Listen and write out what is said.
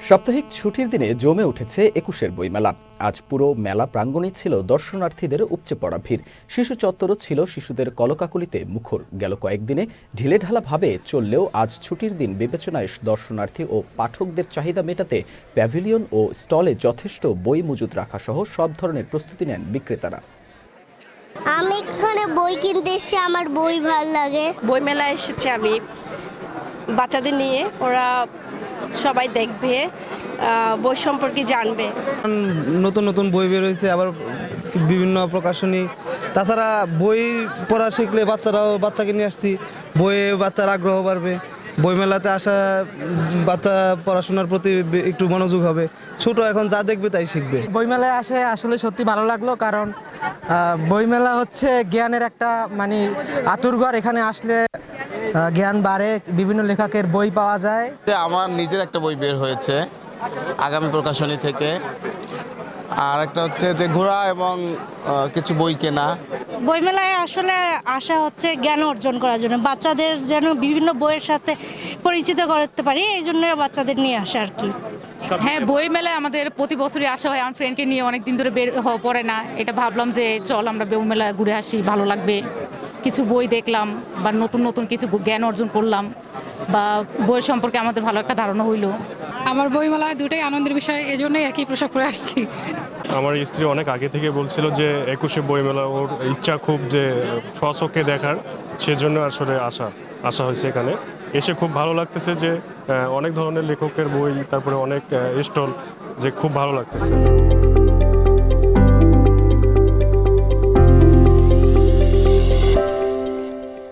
সাপ্তাহিক ছুটির দিনে জমে উঠেছে একুশের বইমেলা। আজ পুরো মেলা প্রাঙ্গণেই ছিল দর্শনার্থীদের উপচে পড়া ভিড়। শিশু চত্বরও ছিল শিশুদের কলকাকলিতে মুখর। গেল কয়েকদিনে ঢিলেঢালাভাবে চললেও আজ ছুটির দিন বিবেচনায় দর্শনার্থী ও পাঠকদের চাহিদা মেটাতে প্যাভিলিয়ন ও স্টলে যথেষ্ট বই মজুত রাখা সহ সব ধরনের প্রস্তুতি নেন বিক্রেতারা। আমি এখানে বই কিনতে এসেছি, আমার বই ভালো লাগে। বই মেলায় এসেছি আমি বাচ্চাদের নিয়ে, ওরা সবাই দেখবে, বই সম্পর্কে জানবে। নতুন নতুন বই বের হয়েছে, আবার বিভিন্ন প্রকাশনী। তাছাড়া বই পড়া শিখলে বাচ্চাকে নিয়ে আসছি, বইয়ে বাচ্চার আগ্রহ বাড়বে। বইমেলাতে আসা বাচ্চা পড়াশোনার প্রতি একটু মনোযোগ হবে। ছোট এখন যা দেখবে তাই শিখবে। বইমেলায় আসে আসলে সত্যি ভালো লাগলো, কারণ বইমেলা হচ্ছে জ্ঞানের একটা আতুরঘর। এখানে আসলে জ্ঞান বাড়ে, বিভিন্ন লেখকের বই পাওয়া যায়। আমার নিজের একটা বই বের হয়েছে আগামী প্রকাশনী থেকে, আর একটা হচ্ছে যে ঘোরা এবং কিছু বই কেনা। বইমেলায় আসলে আসা হচ্ছে জ্ঞান অর্জন করার জন্য, বাচ্চাদের যেন বিভিন্ন বইয়ের সাথে পরিচিত করতে পারি, এই জন্য বাচ্চাদের নিয়ে আসা আর কি। হ্যাঁ, বই মেলায় আমাদের প্রতি বছরই আসা হয়। আমার ফ্রেন্ডকে নিয়ে অনেক দিন ধরে বের হওয়া পড়ে না, এটা ভাবলাম যে চল আমরা বই মেলায় ঘুরে আসি, ভালো লাগবে। কিছু বই দেখলাম বা নতুন নতুন কিছু জ্ঞান অর্জন করলাম, বা বই সম্পর্কে আমাদের ভালো একটা ধারণা হইলো। আমার বইমেলায় দুটাই আনন্দের বিষয়, এজন্যই একই পোশাক পরে আসছি। আমার স্ত্রী অনেক আগে থেকে বলছিল যে 21শে বইমেলা ওর ইচ্ছা খুব যে স্বচক্ষে দেখার, সেজন্য আসলে আসা হয়েছে এখানে। এসে খুব ভালো লাগতেছে যে অনেক ধরনের লেখকের বই, তারপরে অনেক স্টল, যে খুব ভালো লাগতেছে।